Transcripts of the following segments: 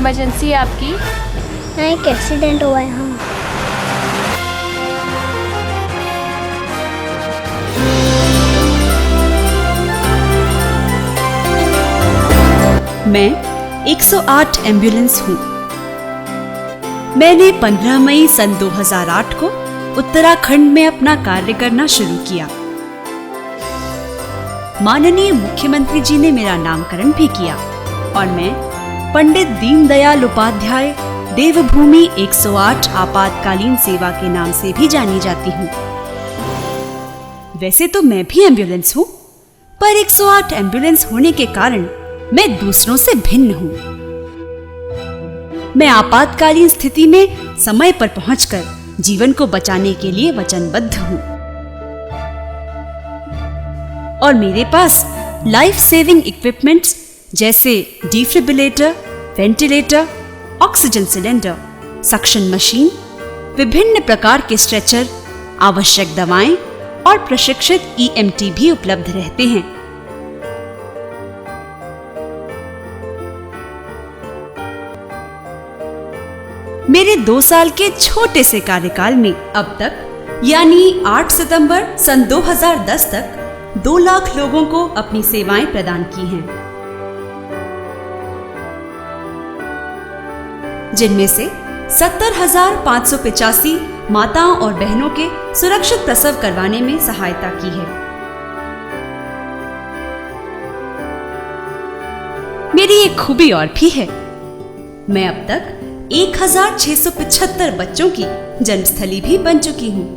Emergency है आपकी? हाँ, एक एक्सीडेंट हुआ है। हाँ, मैं 108 एम्बुलेंस हूँ। मैंने 15 मई सन 2008 को उत्तराखंड में अपना कार्य करना शुरू किया। माननीय मुख्यमंत्री जी ने मेरा नामकरण भी किया और मैं पंडित दीनदयाल उपाध्याय देवभूमि 108 आपातकालीन सेवा के नाम से भी जानी जाती हूँ। वैसे तो मैं भी एम्बुलेंस हूँ, पर 108 एम्बुलेंस होने के कारण मैं दूसरों से भिन्न हूँ। मैं आपातकालीन स्थिति में समय पर पहुंचकर जीवन को बचाने के लिए वचनबद्ध हूँ और मेरे पास लाइफ सेविंग इक्विपमेंट्स जैसे defibrillator, ventilator, oxygen cylinder, suction machine, विभिन्न प्रकार के स्ट्रेचर, आवश्यक दवाएं और प्रशिक्षित EMT भी उपलब्ध रहते हैं। मेरे 2 साल के छोटे से कार्यकाल में अब तक यानी 8 सितंबर सन 2010 तक 2 लाख लोगों को अपनी सेवाएं प्रदान की हैं, जिनमें से 70,585 माताओं और बहनों के सुरक्षित प्रसव करवाने में सहायता की है। मेरी एक खूबी और भी है, मैं अब तक 1675 बच्चों की जन्मस्थली भी बन चुकी हूँ।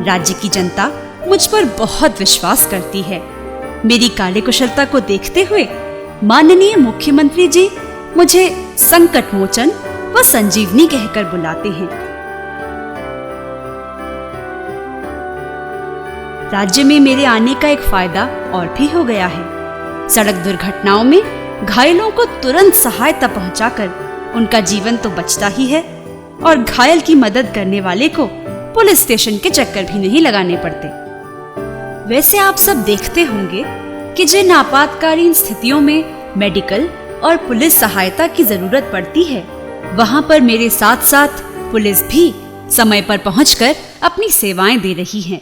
राज्य की जनता मुझ पर बहुत विश्वास करती है। मेरी कार्यकुशलता को देखते हुए माननीय मुख्यमंत्री जी मुझे संकट मोचन व संजीवनी कहकर बुलाते हैं। राज्य में मेरे आने का एक फायदा और भी हो गया है। सड़क दुर्घटनाओं में घायलों को तुरंत सहायता पहुंचाकर उनका जीवन तो बचता ही है और घायल की मदद करने वाले को पुलिस स्टेशन के चक्कर भी नहीं लगाने पड़ते। वैसे आप सब देखते होंगे कि जिन आपातकालीन स्थितियों में मेडिकल और पुलिस सहायता की जरूरत पड़ती है, वहां पर मेरे साथ साथ पुलिस भी समय पर पहुंचकर अपनी सेवाएं दे रही है।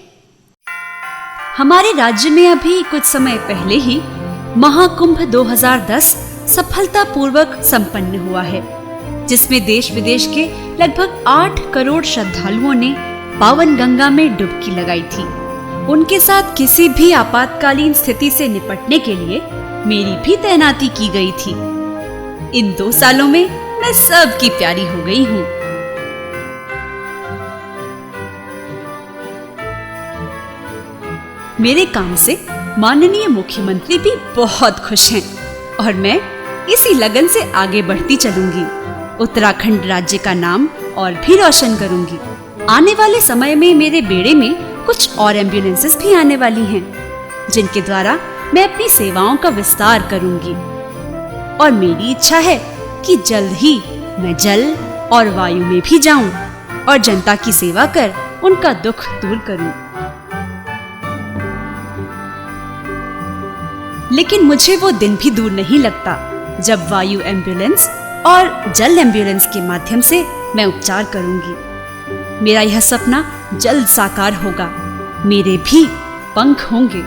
हमारे राज्य में अभी कुछ समय पहले ही महाकुंभ 2010 सफलतापूर्वक संपन्न हुआ है, जिसमें देश विदेश के लगभग 8 करोड़ श्रद्धालुओं ने पावन गंगा में डुबकी लगाई थी। उनके साथ किसी भी आपातकालीन स्थिति से निपटने के लिए मेरी भी तैनाती की गई थी। इन 2 सालों में मैं सबकी प्यारी हो गई हूँ। मेरे काम से माननीय मुख्यमंत्री भी बहुत खुश हैं और मैं इसी लगन से आगे बढ़ती चलूंगी। उत्तराखंड राज्य का नाम और भी रोशन करूंगी। आने वाले समय में मेरे बेड़े में कुछ और एम्बुलेंसेस भी आने वाली हैं, जिनके द्वारा मैं अपनी सेवाओं का विस्तार करूंगी और मेरी इच्छा है कि जल्द ही मैं जल और वायु में भी जाऊं और जनता की सेवा कर उनका दुख दूर करूं। लेकिन मुझे वो दिन भी दूर नहीं लगता जब वायु एम्बुलेंस और जल एम्बुलेंस के माध्यम से मैं उपचार करूंगी। मेरा यह सपना जल्द साकार होगा। मेरे भी पंख होंगे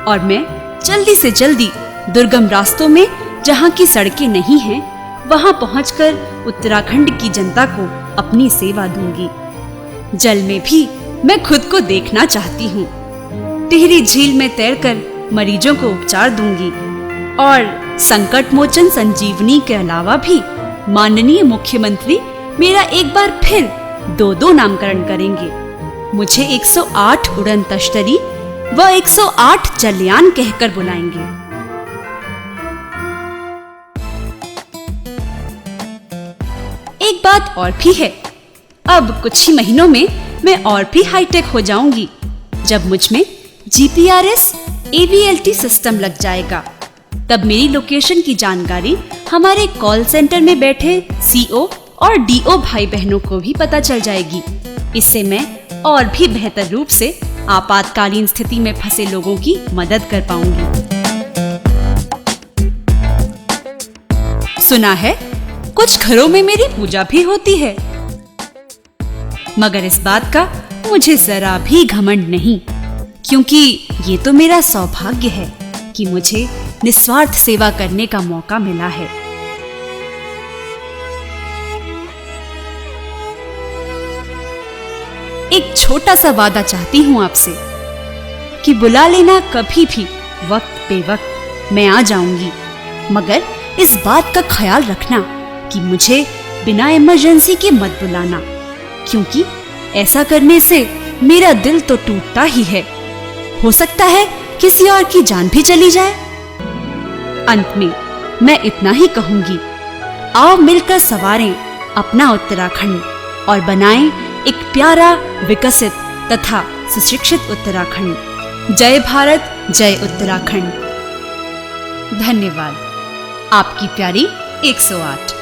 और मैं जल्दी से जल्दी दुर्गम रास्तों में, जहां की सड़कें नहीं हैं, वहां पहुंचकर उत्तराखंड की जनता को अपनी सेवा दूंगी। जल में भी मैं खुद को देखना चाहती हूँ। टिहरी झील में तैरकर मरीजों को उपचार दूंगी और संकट मोचन संजीवनी के अलावा भी माननीय मुख्यमंत्री मेरा एक बार फिर 2 नामकरण करेंगे। मुझे 108 उड़न तश्तरी व 108 जलयान कहकर बुलाएंगे। एक बात और भी है, अब कुछ ही महीनों में मैं और भी हाईटेक हो जाऊंगी, जब मुझ में GPRS AVLT सिस्टम लग जाएगा। तब मेरी लोकेशन की जानकारी हमारे कॉल सेंटर में बैठे CO और DO भाई बहनों को भी पता चल जाएगी। इससे मैं और भी बेहतर रूप से आपातकालीन स्थिति में फंसे लोगों की मदद कर पाऊंगी। सुना है कुछ घरों में मेरी पूजा भी होती है। मगर इस बात का मुझे जरा भी घमंड नहीं, क्योंकि ये तो मेरा सौभाग्य है कि मुझे निस्वार्थ सेवा करने का मौका मिला है। एक छोटा सा वादा चाहती हूं आपसे कि बुला लेना कभी भी, वक्त बेवक्त मैं आ जाऊंगी, मगर इस बात का ख्याल रखना कि मुझे बिना इमरजेंसी के मत बुलाना, क्योंकि ऐसा करने से मेरा दिल तो टूटता ही है। हो सकता है किसी और की जान भी चली जाए। अंत में मैं इतना ही कहूंगी, आओ मिलकर संवारें अपना उत्तराखंड और बनाएं एक प्यारा, विकसित तथा सुशिक्षित उत्तराखंड। जय भारत, जय उत्तराखंड। धन्यवाद। आपकी प्यारी 108।